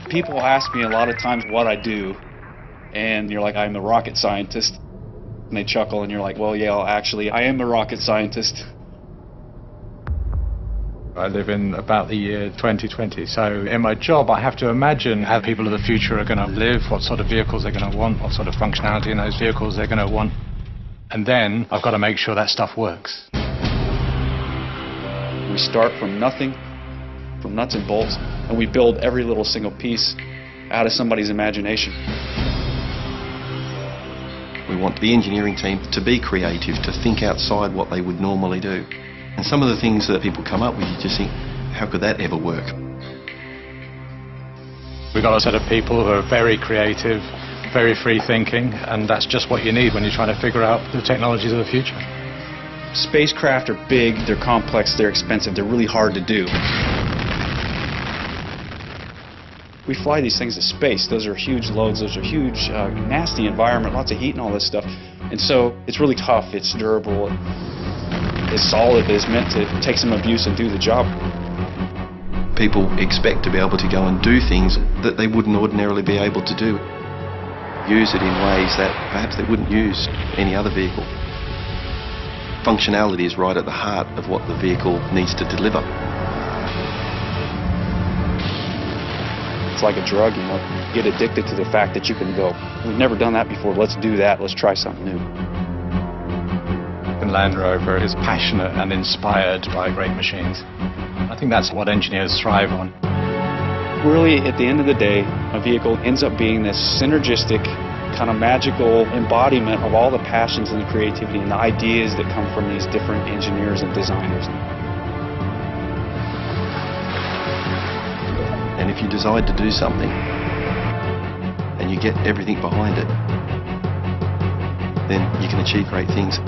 People ask me a lot of times what I do, and you're like, I'm the rocket scientist. And they chuckle, and you're like, well, yeah, actually, I am the rocket scientist. I live in about the year 2020, so in my job I have to imagine how people of the future are going to live, what sort of vehicles they're going to want, what sort of functionality in those vehicles they're going to want. And then I've got to make sure that stuff works. We start from nothing, from nuts and bolts, and we build every little single piece out of somebody's imagination. We want the engineering team to be creative, to think outside what they would normally do. And some of the things that people come up with, you just think, how could that ever work? We've got a set of people who are very creative, very free thinking, and that's just what you need when you're trying to figure out the technologies of the future. Spacecraft are big, they're complex, they're expensive, they're really hard to do. We fly these things to space. Those are huge loads, those are huge, nasty environment, lots of heat and all this stuff. And so it's really tough, it's durable, it's solid, it's meant to take some abuse and do the job. People expect to be able to go and do things that they wouldn't ordinarily be able to do. Use it in ways that perhaps they wouldn't use any other vehicle. Functionality is right at the heart of what the vehicle needs to deliver. It's like a drug, you know. You get addicted to the fact that you can go, we've never done that before, let's do that, let's try something new. Land Rover is passionate and inspired by great machines. I think that's what engineers thrive on. Really, at the end of the day, a vehicle ends up being this synergistic, kind of magical embodiment of all the passions and the creativity and the ideas that come from these different engineers and designers. And if you decide to do something and you get everything behind it, then you can achieve great things.